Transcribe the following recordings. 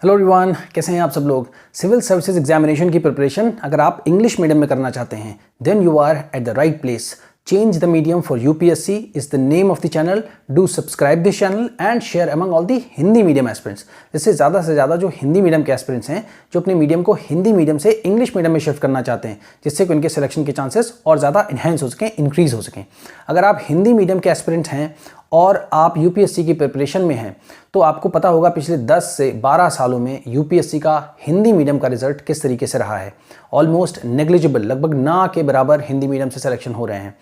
Hello everyone, कैसे हैं आप सब लोग। सिविल सर्विसेज एग्जामिनेशन की प्रिपरेशन अगर आप इंग्लिश मीडियम में करना चाहते हैं then you are at the right place. Change the medium for UPSC is the name of the channel. Do subscribe this channel and share among all the Hindi medium aspirants. इससे ज़्यादा जो Hindi medium के aspirants हैं जो अपने medium को Hindi medium से English medium में शिफ्ट करना चाहते हैं, जिससे कि उनके सिलेक्शन के चांसेस और ज़्यादा इन्हेंस हो सकें, इंक्रीज हो सकें। अगर आप हिंदी मीडियम के एस्पिरेंट हैं और आप यूपीएससी की प्रिपरेशन में हैं तो आपको पता होगा पिछले 10 से 12 सालों में यूपीएससी का हिंदी मीडियम का रिजल्ट किस तरीके से रहा है। ऑलमोस्ट नेग्लिजिबल, लगभग ना के बराबर हिंदी मीडियम से सिलेक्शन हो रहे हैं।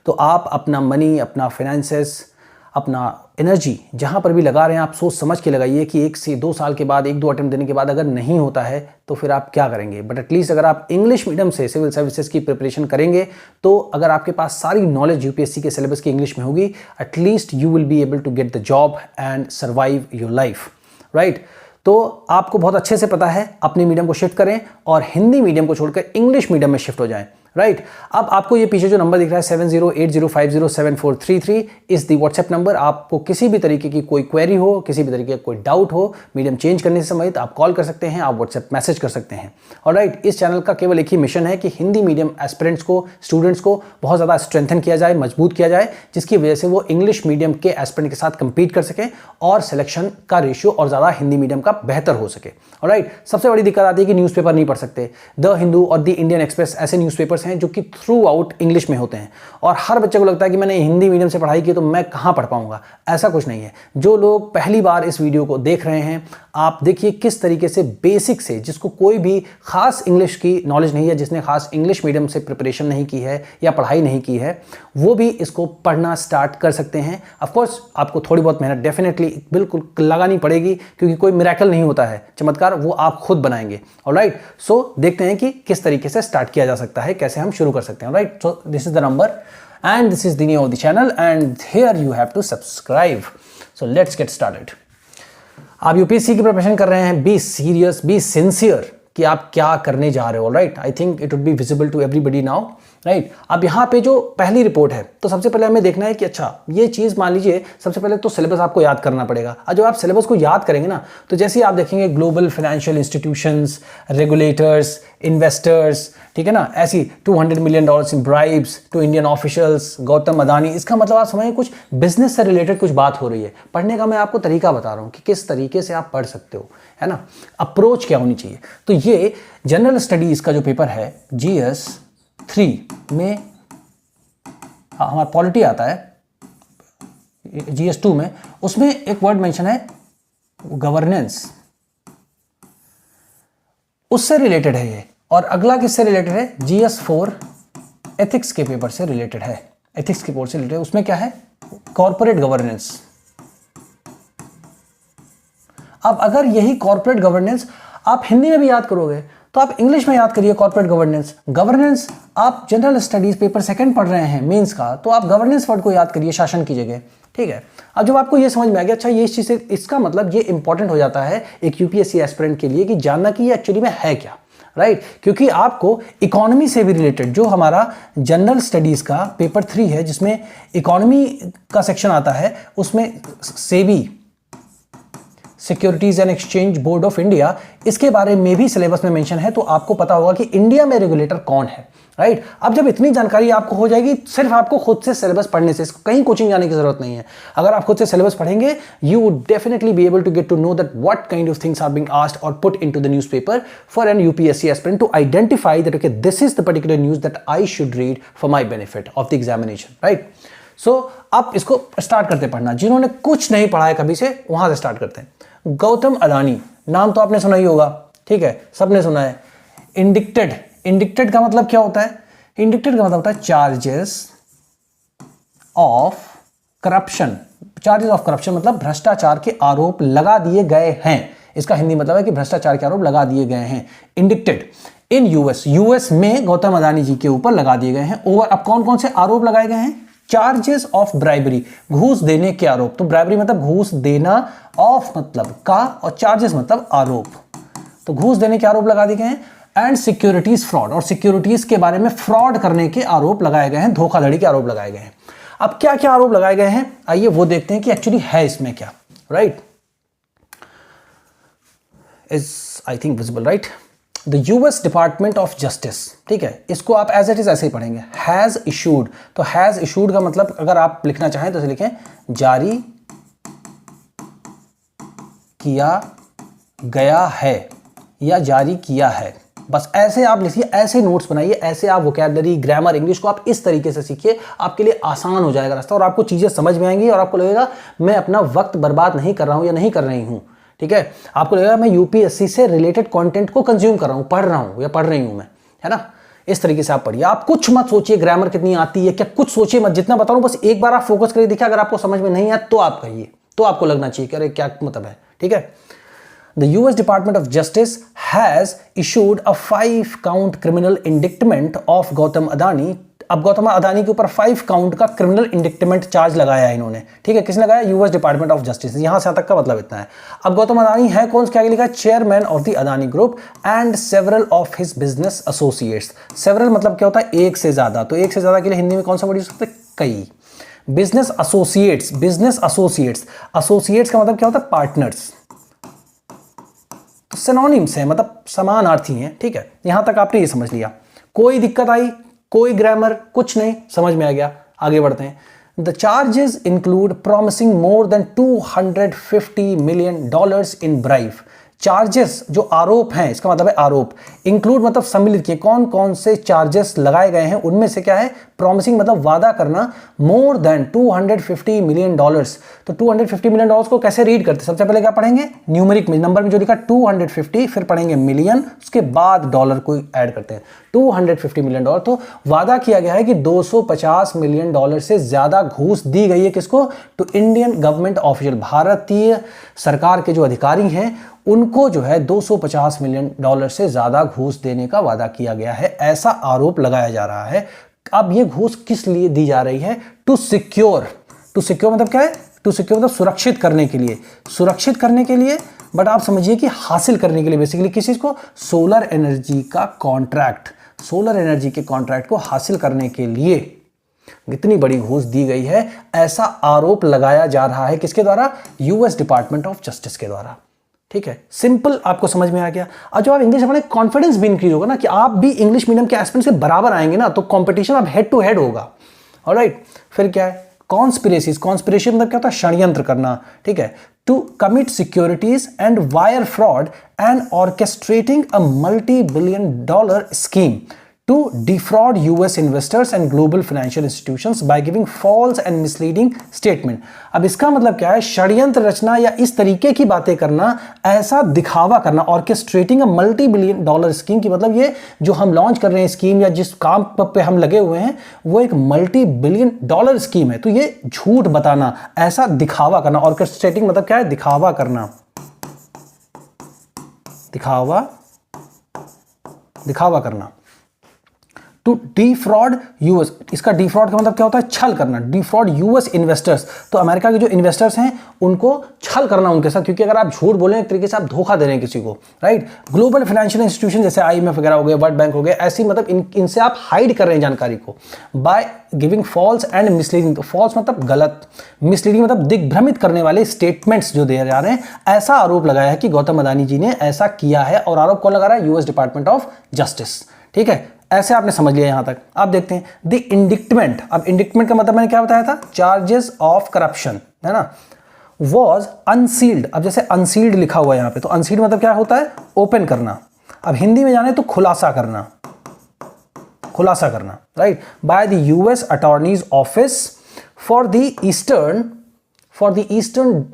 तो आप अपना मनी, अपना फाइनेंसेस, अपना एनर्जी जहाँ पर भी लगा रहे हैं आप सोच समझ के लगाइए कि 1 से 2 साल के बाद 1-2 अटेम्प्ट देने के बाद अगर नहीं होता है तो फिर आप क्या करेंगे। बट एटलीस्ट अगर आप इंग्लिश मीडियम से सिविल सर्विसेज की प्रिपरेशन करेंगे तो अगर आपके पास सारी नॉलेज यूपीएससी के सिलेबस की इंग्लिश में होगी, at least you will be able to get the job and survive your life, right. तो आपको बहुत अच्छे से पता है, अपने मीडियम को शिफ्ट करें और हिंदी मीडियम को छोड़कर इंग्लिश मीडियम में शिफ्ट हो जाएं, राइट। अब आपको ये पीछे जो नंबर दिख रहा है 7080507433 इस दी व्हाट्सएप नंबर। आपको किसी भी तरीके की कोई क्वेरी हो, किसी भी तरीके का कोई डाउट हो मीडियम चेंज करने से संबंधित, आप कॉल कर सकते हैं, आप व्हाट्सएप मैसेज कर सकते हैं। और राइट, इस चैनल का केवल एक ही मिशन है कि हिंदी मीडियम एस्पिरेंट्स को, स्टूडेंट्स को बहुत ज़्यादा स्ट्रेंथन किया जाए, मजबूत किया जाए, जिसकी वजह से वो इंग्लिश मीडियम के एस्पिरेंट के साथ कंपीट कर सकें और सिलेक्शन का रेशियो और ज़्यादा हिंदी मीडियम का बेहतर हो सके। और राइट, सबसे बड़ी दिक्कत आती है कि न्यूज़पेपर नहीं पढ़ सकते। द हिंदू और द इंडियन एक्सप्रेस ऐसे न्यूज़पेपर्स हैं जो कि थ्रू आउट इंग्लिश में होते हैं और हर बच्चे को लगता है कि मैंने हिंदी मीडियम से पढ़ाई की तो मैं कहां पढ़ पाऊंगा। ऐसा कुछ नहीं है। जो लोग पहली बार इस वीडियो को देख रहे हैं, आप देखिए किस तरीके से बेसिक से, जिसको कोई भी खास इंग्लिश की नॉलेज नहीं है, जिसने खास इंग्लिश मीडियम से प्रिपरेशन नहीं की है या पढ़ाई नहीं की है, वो भी इसको पढ़ना स्टार्ट कर सकते हैं। ऑफकोर्स आपको थोड़ी बहुत मेहनत डेफिनेटली बिल्कुल लगानी पड़ेगी, क्योंकि कोई मिरेकल नहीं होता है, चमत्कार वो आप खुद बनाएंगे। ऑलराइट, सो देखते हैं कि किस तरीके से स्टार्ट किया जा सकता है, कैसे हम शुरू कर सकते हैं। Right, so this is the number and this is the name of the channel and here you have to subscribe. So let's get started. आप यूपीएससी की प्रिपरेशन कर रहे हैं, बी सीरियस, बी सिंसियर कि आप क्या करने जा रहे हो। Right, I think it would be visible to everybody now, right. अब यहाँ पे जो पहली रिपोर्ट है तो सबसे पहले हमें देखना है कि अच्छा ये चीज़, मान लीजिए सबसे पहले तो सिलेबस आपको याद करना पड़ेगा। और जब आप सिलेबस को याद करेंगे ना, तो जैसे ही आप देखेंगे global financial institutions, regulators, investors, ठीक है ना, ऐसी $200 million in bribes to Indian officials, Gautam Adani, इसका मतलब आप समझें कुछ बिजनेस से रिलेटेड कुछ बात हो रही है। पढ़ने का मैं आपको तरीका बता रहा हूँ कि किस तरीके से आप पढ़ सकते हो, है ना, अप्रोच क्या होनी चाहिए। तो ये जनरल स्टडीज का जो पेपर है GS 3 में, हमारा पॉलिटी आता है GS 2 में, उसमें एक वर्ड मेंशन है गवर्नेंस, उससे रिलेटेड है ये। और अगला किससे रिलेटेड है? GS 4 एथिक्स के पेपर से रिलेटेड है, एथिक्स के पेपर से रिलेटेड। उसमें क्या है? Corporate governance. अब अगर यही कॉर्पोरेट गवर्नेंस आप हिंदी में भी याद करोगे तो आप इंग्लिश में याद करिए कॉर्पोरेट गवर्नेंस। गवर्नेंस, आप जनरल स्टडीज पेपर 2 पढ़ रहे हैं मेंस का, तो आप गवर्नेंस वर्ड को याद करिए शासन की जगह, ठीक है। अब जब आपको ये समझ में आ गया, अच्छा ये इस चीज से, इसका मतलब ये इंपॉर्टेंट हो जाता है एक यूपीएससी एस्पिरेंट के लिए कि जानना कि ये एक्चुअली में है क्या, राइट। क्योंकि आपको इकोनॉमी से भी रिलेटेड, जो हमारा जनरल स्टडीज का पेपर 3 है जिसमें इकोनॉमी का सेक्शन आता है, उसमें SEBI, securities and exchange board of India, इसके बारे में भी सिलेबस में मेंशन है। तो आपको पता होगा कि इंडिया में रेगुलेटर कौन है, राइट। अब जब इतनी जानकारी आपको हो जाएगी, सिर्फ आपको खुद से सिलेबस पढ़ने से, कहीं कोचिंग जाने की जरूरत नहीं है। अगर आप खुद से सिलेबस पढ़ेंगे, you would definitely be able to get to know that what kind of things are being asked और put into the newspaper for an UPSC aspirant to identify that okay this is the particular news that I should read for my benefit of the examination, right. So आप इसको start करते पढ़ना। जिन्होंने कुछ नहीं पढ़ा है कभी से, वहां से स्टार्ट करते हैं। गौतम अदानी, नाम तो आपने सुना ही होगा, ठीक है, सबने सुना है। इंडिक्टेड, इंडिक्टेड का मतलब क्या होता है? इंडिक्टेड का मतलब होता है charges of corruption. Charges of corruption मतलब भ्रष्टाचार के आरोप लगा दिए गए हैं। इसका हिंदी मतलब है कि भ्रष्टाचार के आरोप लगा दिए गए हैं। इंडिक्टेड इन यूएस में गौतम अदानी जी के ऊपर लगा दिए गए हैं। ओवर, अब कौन कौन से आरोप लगाए गए हैं? चार्जेस ऑफ ब्राइबरी, घूस देने के आरोप। तो ब्राइबरी मतलब घूस देना, ऑफ मतलब का, और चार्जेस मतलब आरोप। तो घूस देने के आरोप लगा दिए गए हैं। एंड सिक्योरिटीज फ्रॉड, और सिक्योरिटीज के बारे में फ्रॉड करने के आरोप लगाए गए हैं, धोखाधड़ी के आरोप लगाए गए हैं। अब क्या क्या आरोप लगाए गए हैं, आइए वो देखते हैं कि एक्चुअली है इसमें क्या, right. Is I think visible, right. The US department of justice, ठीक है, इसको आप एज इट इज ऐसे ही पढ़ेंगे, हैज इशूड। तो हैज इशूड का मतलब अगर आप लिखना चाहें तो लिखें जारी किया गया है या जारी किया है। बस ऐसे आप लिखिए, ऐसे नोट्स बनाइए, ऐसे आप वोकैबुलरी, ग्रामर, इंग्लिश को आप इस तरीके से सीखिए, आपके लिए आसान हो जाएगा रास्ता और आपको चीजें समझ में आएंगी और आपको लगेगा मैं अपना वक्त बर्बाद नहीं कर रहा हूं या नहीं कर रही हूं, ठीक है। आपको लगेगा मैं यूपीएससी से रिलेटेड कंटेंट को कंज्यूम कर रहा हूं, पढ़ रहा हूं या पढ़ रही हूं मैं, है ना। इस तरीके से आप पढ़िए। आप कुछ मत सोचिए ग्रामर कितनी आती है क्या, कुछ सोचिए मत, जितना बता रहा हूं बस एक बार आप फोकस करिए, देखिए अगर आपको समझ में नहीं आया तो आप कहिए, तो आपको लगना चाहिए कि अरे क्या मतलब है, ठीक है। The US Department of Justice has issued a 5-count criminal indictment of Gautam Adani। अब गौतम अदानी के ऊपर 5 काउंट का क्रिमिनल इंडिक्टमेंट चार्ज लगाया है इन्होंने, ठीक है। किसने लगाया? US department of justice. यहां से तक का मतलब इतना है। अब गौतम अदानी है कौन, क्या लिखा है? Chairman of the Adani group and several of his business associates. Several मतलब क्या होता है? एक से ज्यादा। तो एक से ज्यादा के लिए हिंदी में कौन सा वर्ड यूज करते हैं? कई। Business associates, business associates, associates का मतलब क्या होता है? पार्टनर्स। सिनोनिम्स हैं, मतलब समानार्थी हैं, ठीक है। यहां तक आपने ये समझ लिया। कोई दिक्कत आई? कोई ग्रामर? कुछ नहीं, समझ में आ गया। आगे बढ़ते हैं। The charges include promising more than $250 million in bribe. Charges जो आरोप हैं, इसका मतलब है आरोप। इंक्लूड मतलब सम्मिलित किए, कौन कौन से चार्जेस लगाए गए हैं उनमें से क्या है? प्रॉमिसिंग मतलब वादा करना, मोर देन $250 मिलियन। तो $250 मिलियन को कैसे रीड करते हैं? सबसे पहले क्या पढ़ेंगे? न्यूमेरिक में, नंबर में जो लिखा 250, फिर पढ़ेंगे मिलियन, उसके बाद डॉलर को ऐड करते हैं। $250 मिलियन। तो वादा किया गया है कि $250 मिलियन से ज्यादा घूस दी गई है किसको? To Indian government official. भारतीय सरकार के जो अधिकारी हैं उनको जो है $250 मिलियन से ज्यादा घूस देने का वादा किया गया है, ऐसा आरोप लगाया जा रहा है। अब ये घूस किस लिए दी जा रही है? To secure. टू सिक्योर मतलब क्या है? टू सिक्योर मतलब सुरक्षित करने के लिए, सुरक्षित करने के लिए। बट आप समझिए कि हासिल करने के लिए, बेसिकली किस चीज को? सोलर एनर्जी का कॉन्ट्रैक्ट। सोलर एनर्जी के कॉन्ट्रैक्ट को हासिल करने के लिए इतनी बड़ी घूस दी गई है, ऐसा आरोप लगाया जा रहा है। किसके द्वारा? यूएस डिपार्टमेंट ऑफ जस्टिस के द्वारा, ठीक है। सिंपल, आपको समझ में आ गया। और जो आप इंग्लिश पढ़े, कॉन्फिडेंस भी इंक्रीज होगा ना, कि आप भी इंग्लिश मीडियम के एस्पिरेंट्स के बराबर आएंगे ना, तो कंपटीशन अब हेड टू हेड होगा। ऑलराइट, फिर क्या है? कॉन्स्पिरेसीज। कॉन्स्पिरेसी मतलब क्या होता है? षड्यंत्र करना, ठीक है। To commit securities and wire fraud and orchestrating a $multi-billion scheme to defraud US investors and global financial institutions by giving false and misleading statement। अब इसका मतलब क्या है? षड्यंत्र रचना या इस तरीके की बातें करना, ऐसा दिखावा करना। ऑर्केस्ट्रेटिंग अ $multi-billion स्कीम की मतलब ये जो हम लॉन्च कर रहे हैं स्कीम या जिस काम पे हम लगे हुए हैं वो एक $multi-billion स्कीम है, तो ये झूठ बताना, ऐसा दिखावा करना। ऑर्केस्ट्रेटिंग मतलब क्या है? दिखावा करना, दिखावा करना। टू डिफ्रॉड यूएस, इसका डिफ्रॉड का मतलब क्या होता है? छल करना। डिफ्रॉड यूएस इन्वेस्टर्स, तो अमेरिका के जो इन्वेस्टर्स हैं उनको छल करना उनके साथ, क्योंकि अगर आप झूठ बोलें एक तरीके से आप धोखा दे रहे हैं किसी को, राइट। ग्लोबल फाइनेंशियल इंस्टीट्यूशन जैसे IMF वगैरह हो गए, वर्ल्ड बैंक हो गए, ऐसी मतलब इनसे आप हाइड कर रहे हैं जानकारी को। By giving false and misleading, तो फॉल्स मतलब गलत, मिसलीडिंग मतलब दिग्भ्रमित करने वाले स्टेटमेंट्स जो दे जा रहे हैं, ऐसा आरोप लगाया है कि गौतम अदानी जी ने ऐसा किया है। और आरोप कौन लगा रहा है? यूएस डिपार्टमेंट ऑफ जस्टिस, ठीक है। ऐसे आपने समझ लिया यहां तक। आप देखते हैं द इंडिक्टमेंट। अब इंडिक्टमेंट का मतलब मैंने क्या बताया था? चार्जेस ऑफ करप्शन, है ना। Was unsealed. अब जैसे अनसील्ड लिखा हुआ है यहां पे, तो अनसील्ड मतलब क्या होता है? ओपन करना। अब हिंदी में जाने तो खुलासा करना, खुलासा करना, right. By the US attorney's office for the eastern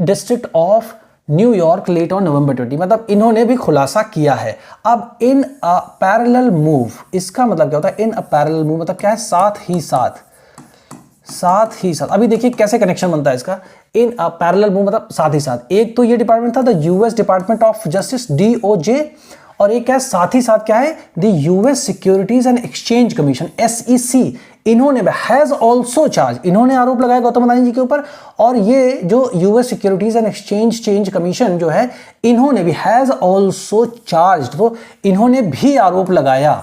district of New York late on November 20। मतलब इन्होंने भी खुलासा किया है। अब इन अ पैरेलल मूव, इसका मतलब क्या होता है? इन अ पैरेलल मूव मतलब क्या है? साथ ही साथ, साथ ही साथ। अभी देखिए कैसे कनेक्शन बनता है इसका। इन अ पैरेलल मूव मतलब साथ ही साथ। एक तो ये डिपार्टमेंट था the US department of justice, DOJ, और एक क्या है? साथ ही साथ क्या है? The US securities and exchange commission, SEC। इन्होंने हैज ऑल्सो चार्ज, इन्होंने आरोप लगाया गौतम अदानी जी के ऊपर। और ये जो US securities and exchange commission जो है, इन्होंने भी हैज ऑल्सो चार्ज, तो इन्होंने भी आरोप लगाया।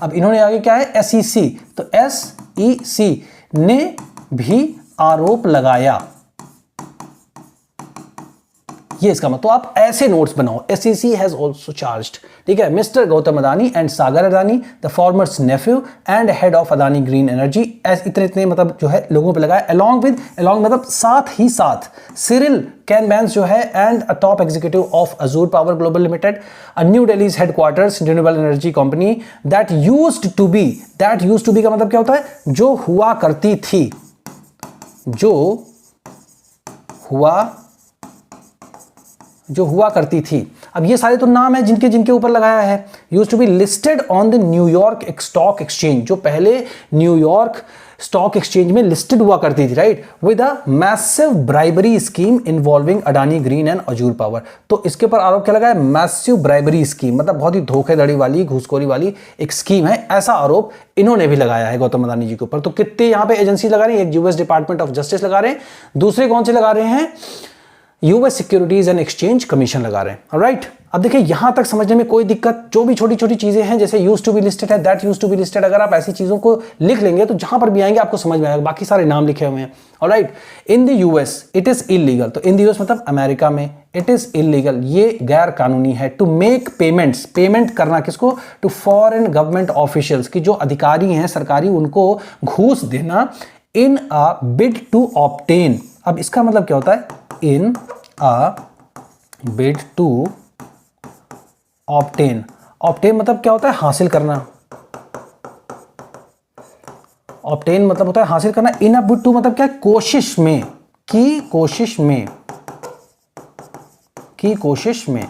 अब इन्होंने आगे क्या है? SEC, तो SEC ने भी आरोप लगाया। ये इसका मतलब, तो आप ऐसे नोट्स बनाओ। SEC हैज आल्सो चार्ज्ड, ठीक है, mister Gautam Adani and Sagar Adani the formers Neiphiu and head of Adani green energy, इतने मतलब जो है लोगों पे लगाया, अलॉन्ग मतलब साथ ही साथ सिरिल कैनबैंस जो है and a top executive of Azure Power Global Limited, a New Delhi's headquarters renewable energy company that used to be का मतलब क्या होता है, जो हुआ करती थी, जो हुआ करती थी। अब ये सारे तो नाम है जिनके ऊपर लगाया है। Used to be listed on the New York stock exchange, जो पहले न्यूयॉर्क स्टॉक एक्सचेंज में लिस्टेड हुआ करती थी, right, with a massive bribery scheme involving Adani Green and Azure Power. तो इसके ऊपर आरोप क्या लगा है, मैसिव ब्राइबरी स्कीम, मतलब बहुत ही धोखेधड़ी वाली, घूसखोरी वाली एक स्कीम है, ऐसा आरोप इन्होंने भी लगाया है गौतम अदानी जी के ऊपर। तो कितने यहां पे एजेंसी लगा रहे हैं, एक यूएस डिपार्टमेंट ऑफ जस्टिस लगा रहे हैं, दूसरे कौन से लगा रहे हैं, US securities and exchange commission लगा रहे हैं, राइट। अब देखिए यहां तक समझने में कोई दिक्कत, जो भी छोटी छोटी चीजें हैं, जैसे यूज्ड टू बी लिस्टेड है, that used to be listed, अगर आप ऐसी चीजों को लिख लेंगे तो जहां पर भी आएंगे आपको समझ में आएगा, बाकी सारे नाम लिखे हुए हैं, alright. In the US it is illegal, तो इन द यूएस मतलब अमेरिका में इट इज इलीगल, ये गैर कानूनी है, टू मेक पेमेंट्स, पेमेंट करना किसको, टू फॉरेन गवर्नमेंट ऑफिशियल्स, की जो अधिकारी हैं सरकारी, उनको घूस देना, इन अ बिड टू ऑब्टेन। अब इसका मतलब क्या होता है, इन अ बिड टू ऑब्टेन, ऑब्टेन मतलब क्या होता है, हासिल करना, ऑब्टेन मतलब होता है हासिल करना, इन अ बिड टू मतलब क्या है, कोशिश में, की कोशिश में,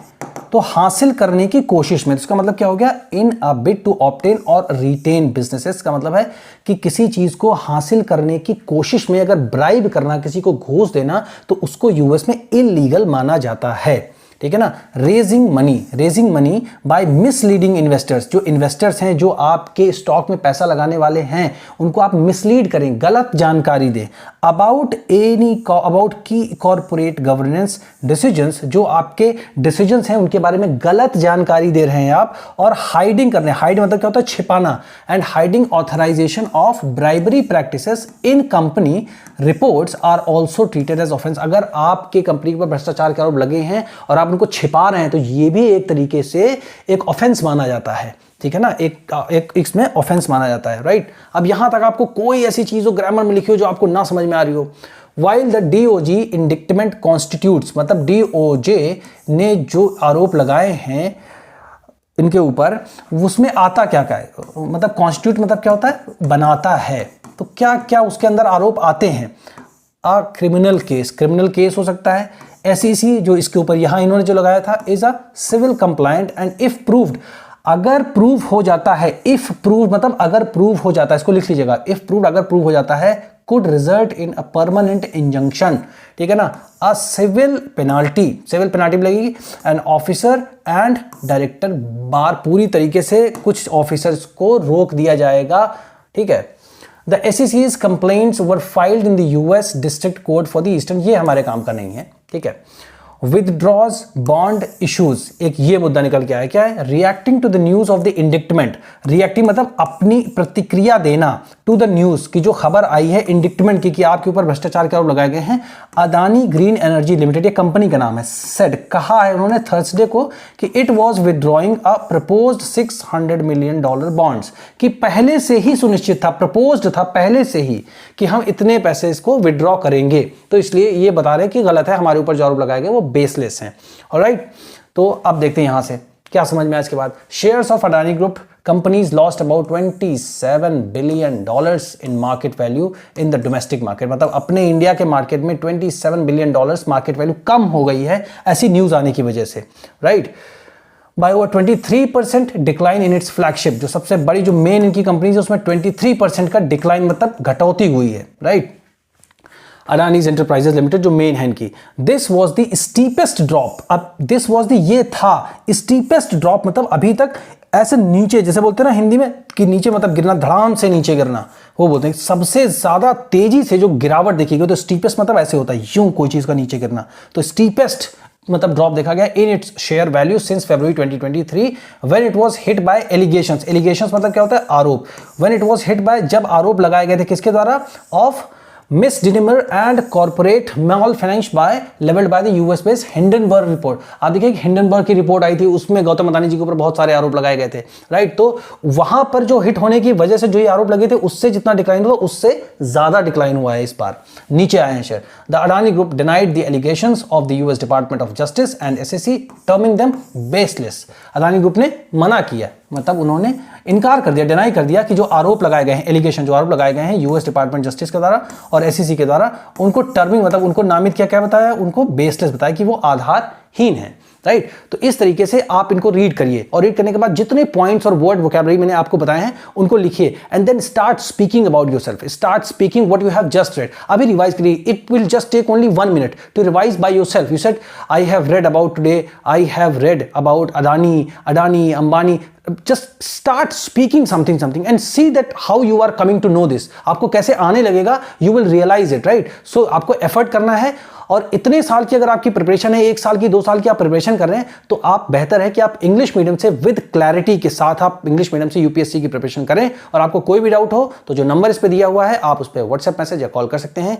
तो हासिल करने की कोशिश में, तो इसका मतलब क्या हो गया, इन अ बिड टू ऑब्टेन और रिटेन बिजनेसेस, का मतलब है कि किसी चीज को हासिल करने की कोशिश में अगर ब्राइब करना, किसी को घूस देना, तो उसको यूएस में इलीगल माना जाता है, ठीक है ना। Raising money by misleading investors, जो इन्वेस्टर्स हैं, जो आपके स्टॉक में पैसा लगाने वाले हैं, उनको आप मिसलीड करें, गलत जानकारी दें अबाउट की कॉर्पोरेट गवर्नेंस डिसीजंस, जो आपके डिसीजंस हैं उनके बारे में गलत जानकारी दे रहे हैं आप, और हाइडिंग कर रहे हैं, हाइड मतलब क्या होता है, छिपाना, and hiding authorisation of bribery practices in company reports are also treated as offence. अगर आपके कंपनी पर भ्रष्टाचार के आरोप लगे हैं और आप उनको छिपा रहे हैं, तो ये भी एक तरीके से एक ऑफेंस माना जाता है, ठीक है ना, एक इसमें ऑफेंस माना जाता है, राइट। अब यहां तक आपको कोई ऐसी चीज हो ग्रामर में लिखी हो जो आपको ना समझ में आ रही हो, while the DOG indictment constitutes, मतलब डीओजे ने जो आरोप लगाए हैं इनके ऊपर, उसमें आता क्या क्या है, मतलब कॉन्स्टिट्यूट मतलब क्या होता है, बनाता है, तो क्या क्या उसके अंदर आरोप आते हैं, अ क्रिमिनल केस हो सकता है, SEC जो इसके ऊपर यहां इन्होंने जो लगाया था, is a civil complaint and if proved, अगर प्रूव हो जाता है, इफ प्रूव मतलब अगर प्रूव हो जाता है, इसको लिख लीजिएगा, इफ प्रूव अगर प्रूव हो जाता है, could result in a permanent injunction, ठीक है ना, अ सिविल पेनाल्टी लगेगी, एन ऑफिसर एंड डायरेक्टर बार, पूरी तरीके से कुछ ऑफिसर्स को रोक दिया जाएगा, ठीक है। The SEC's complaints were filed in the US District Court for the Eastern, ये हमारे काम का नहीं है, ठीक है। Withdraws bond issues, एक ये मुद्दा निकल के आया, क्या है, reacting to the news of the indictment, reacting मतलब अपनी प्रतिक्रिया देना, टू द न्यूज की जो खबर आई है इंडिक्टमेंट की, कि आपके ऊपर भ्रष्टाचार के आरोप लगाए गए हैं, अदानी ग्रीन एनर्जी लिमिटेड, ये कंपनी का नाम है, सेड, कहा है उन्होंने थर्सडे को कि it was withdrawing a proposed $600 million bonds, कि पहले से ही सुनिश्चित था, प्रपोज्ड था पहले से ही कि हम इतने पैसे इसको विड्रॉ करेंगे, तो इसलिए ये बता रहे हैं कि गलत है, हमारे ऊपर जो आरोप लगाए गए वो बेसलेस हैं, ऑलराइट। तो अब देखते हैं यहां से क्या समझ में आया। इसके बाद shares of Adani group companies lost about $27 billion in market value in the domestic market, मतलब अपने इंडिया के मार्केट में $27 बिलियन मार्केट वैल्यू कम हो गई है, ऐसी न्यूज आने की वजह से, right. By over 23% decline in its flagship, जो सबसे बड़ी जो मेन इनकी कंपनीज है उसमें 23% का डिक्लाइन मतलब घटौती हुई है, राइट। अडानीज एंटरप्राइजेज लिमिटेड जो मेन है इनकी, this was the steepest drop, अब दिस वाज द, ये था स्टीपेस्ट ड्रॉप, मतलब अभी तक ऐसे नीचे, जैसे बोलते हैं ना हिंदी में कि नीचे मतलब गिरना, धड़ाम से नीचे गिरना, वो बोलते हैं सबसे ज्यादा तेजी से जो गिरावट देखी गई, तो स्टीपेस्ट मतलब ऐसे होता है, यूं कोई चीज का नीचे गिरना, तो स्टीपेस्ट मतलब ड्रॉप देखा गया in its share value since February 2023 when it was hit by allegations मतलब क्या होता है, आरोप, when it was hit by, जब आरोप लगाए गए थे किसके द्वारा, of misdemeanour and corporate malfeasance by levelled by the US based Hindenburg report. आप देखिए हिंडनबर्ग की रिपोर्ट आई थी, उसमें गौतम अदानी जी के ऊपर बहुत सारे आरोप लगाए गए थे, राइट। तो वहां पर जो हिट होने की वजह से जो ये आरोप लगे थे उससे जितना डिक्लाइन हुआ उससे ज्यादा डिक्लाइन हुआ है, इस बार नीचे आए हैं share. The Adani group denied the allegations of the US department of justice and SSC terming them baseless. Adani group ने मना किया, मतलब उन्होंने इनकार कर दिया, डिनाई कर दिया कि जो आरोप लगाए गए हैं, एलिगेशन जो आरोप लगाए गए हैं यूएस डिपार्टमेंट जस्टिस के द्वारा और एसईसी के द्वारा, उनको टर्मिंग मतलब उनको नामित किया, क्या बताया, उनको बेसलेस बताया कि वो आधारहीन है, राइट। तो इस तरीके से आप इनको रीड करिए और रीड करने के बाद जितने पॉइंट्स और वर्ड वोकैबुलरी मैंने आपको बताए हैं उनको लिखिए and then start speaking about yourself, start speaking what you have just read. अभी रिवाइज करिए, it will just take only 1 minute to revise by yourself. You said I have read about today, I have read about Adani, Ambani. Just start speaking something and see that how you are coming to know this. आपको कैसे आने लगेगा, you will realize it, right? So आपको effort करना है और इतने साल की अगर आपकी प्रिपरेशन है, 1 साल की 2 साल की आप प्रिपरेशन कर रहे हैं, तो आप बेहतर है कि आप इंग्लिश मीडियम से विद क्लैरिटी के साथ आप इंग्लिश मीडियम से यूपीएससी की प्रिपरेशन करें। और आपको कोई भी डाउट हो तो जो नंबर इस पे दिया हुआ है आप उस पर व्हाट्सएप मैसेज या कॉल कर सकते हैं।